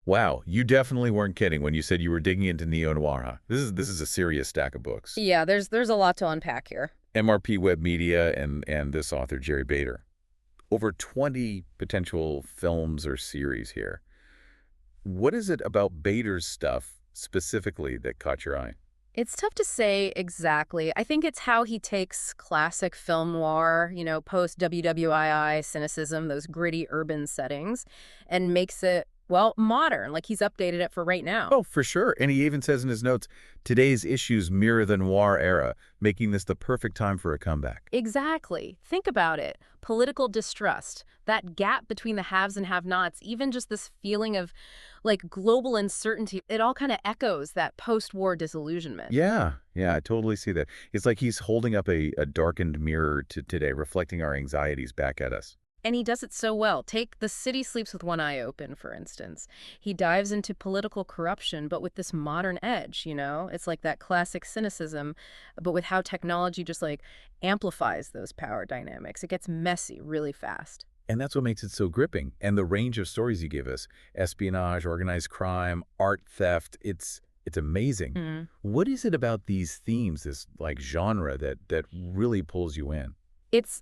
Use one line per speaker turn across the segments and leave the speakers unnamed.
Wow, you definitely weren't kidding when you said you were digging into neo-noir, huh? This is a serious stack of books.
Yeah, there's a lot to unpack here.
MRP Web Media and this author, Jerry Bader. Over 20 potential films or series here. What is it about Bader's stuff specifically that caught your eye?
It's tough to say exactly. I think it's how he takes classic film noir, post-WWII cynicism, those gritty urban settings, and makes it, well, modern, like he's updated it for right now.
Oh, for sure. And he even says in his notes, today's issues mirror the noir era, making this the perfect time for a comeback.
Exactly. Think about it. Political distrust, that gap between the haves and have-nots, even just this feeling of, like, global uncertainty, it all kind of echoes that post-war disillusionment.
Yeah, I totally see that. It's like he's holding up a darkened mirror to today, reflecting our anxieties back at us.
And he does it so well. Take The City Sleeps with One Eye Open, for instance. He dives into political corruption, but with this modern edge, It's like that classic cynicism, but with how technology just, like, amplifies those power dynamics. It gets messy really fast.
And that's what makes it so gripping. And the range of stories you give us, espionage, organized crime, art theft, it's amazing.
Mm.
What is it about these themes, this like genre that really pulls you in?
It's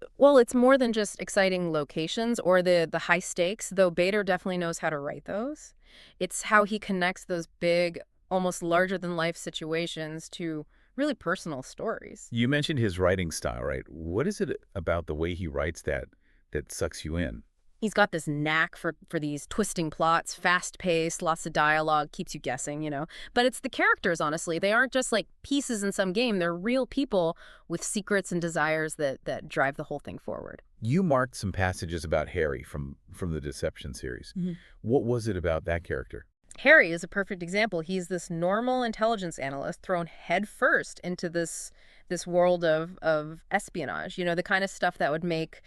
more than just exciting locations or the high stakes, though Bader definitely knows how to write those. It's how he connects those big, almost larger-than-life situations to really personal stories.
You mentioned his writing style, right? What is it about the way he writes that sucks you in?
He's got this knack for these twisting plots, fast-paced, lots of dialogue, keeps you guessing. But it's the characters, honestly. They aren't just like pieces in some game. They're real people with secrets and desires that drive the whole thing forward.
You marked some passages about Harry from the Deception series.
Mhm.
What was it about that character?
Harry is a perfect example. He's this normal intelligence analyst thrown headfirst into this world of espionage, the kind of stuff that would make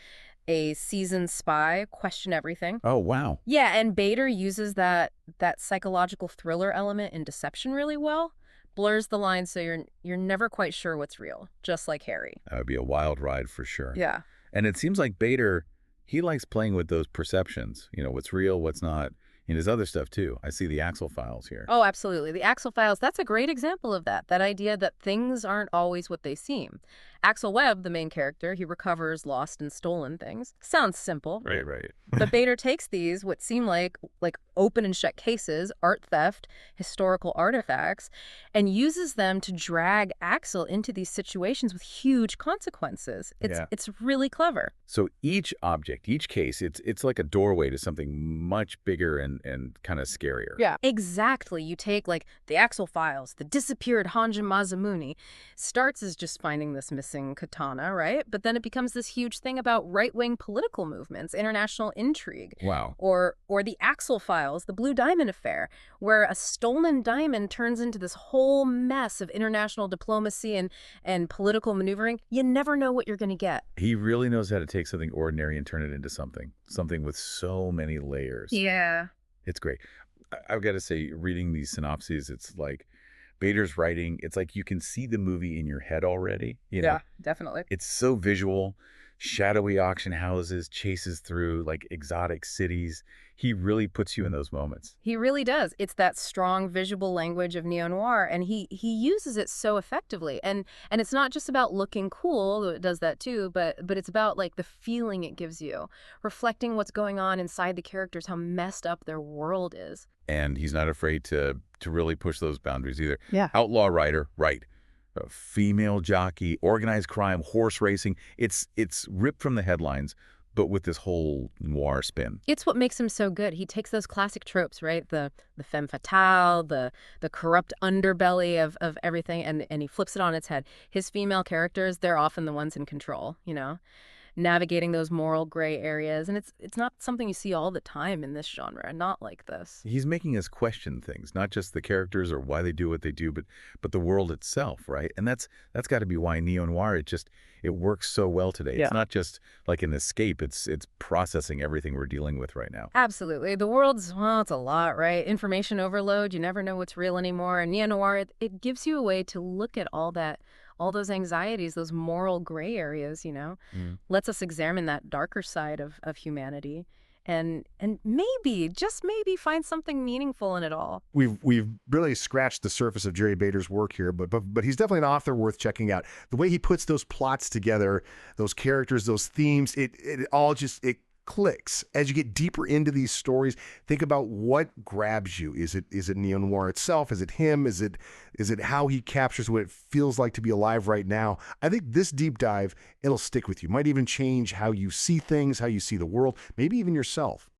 a seasoned spy question everything.
Oh, wow.
Yeah, and Bader uses that psychological thriller element in Deception really well. Blurs the line so you're never quite sure what's real, just like Harry.
That would be a wild ride for sure.
Yeah.
And it seems like Bader, he likes playing with those perceptions, what's real, what's not, in his other stuff too. I see the Axel Files here.
Oh, absolutely. The Axel Files, that's a great example of that idea that things aren't always what they seem. Axel Webb, the main character, he recovers lost and stolen things. Sounds simple.
Right.
But Bader takes these, what seem like open and shut cases, art theft, historical artifacts, and uses them to drag Axel into these situations with huge consequences. It's really clever.
So each object, each case, it's like a doorway to something much bigger and kind of scarier.
Yeah, exactly. You take the Axel Files, the disappeared Hanja Mazamuni, starts as just finding this missing katana, right? But then it becomes this huge thing about right-wing political movements, international intrigue.
Wow.
Or the Axel Files, the Blue Diamond affair, where a stolen diamond turns into this whole mess of international diplomacy and political maneuvering. You never know what you're going to get.
He really knows how to take something ordinary and turn it into something with so many layers.
Yeah.
It's great. I've got to say, reading these synopses, it's like Bader's writing, it's like you can see the movie in your head already.
Yeah, definitely.
It's so visual, shadowy auction houses, chases through like exotic cities. He really puts you in those moments.
He really does. It's that strong visual language of neo-noir, and he uses it so effectively. And it's not just about looking cool, though it does that too, but it's about the feeling it gives you, reflecting what's going on inside the characters, how messed up their world is.
And he's not afraid to really push those boundaries either.
Yeah.
Outlaw writer, right. A female jockey, organized crime, horse racing. It's ripped from the headlines, but with this whole noir spin.
It's what makes him so good. He takes those classic tropes, right? The femme fatale, the corrupt underbelly of everything, and he flips it on its head. His female characters, they're often the ones in control, navigating those moral gray areas. And it's not something you see all the time in this genre, not like this.
He's making us question things, not just the characters or why they do what they do, but the world itself, right? And that's got to be why neo-noir, it works so well today.
Yeah.
It's not just like an escape, it's processing everything we're dealing with right now.
Absolutely. The world's, well, it's a lot, right? Information overload, you never know what's real anymore. And neo-noir, it gives you a way to look at all those anxieties, those moral gray areas, lets us examine that darker side of humanity. and maybe, just maybe, find something meaningful in it all.
We've really scratched the surface of Jerry Bader's work here, but he's definitely an author worth checking out. The way he puts those plots together, those characters, those themes, it all just it clicks. As you get deeper into these stories, think about what grabs you. Is it neo-noir itself? Is it him? Is it how he captures what it feels like to be alive right now? I think this deep dive, it'll stick with you. Might even change how you see things, how you see the world, maybe even yourself.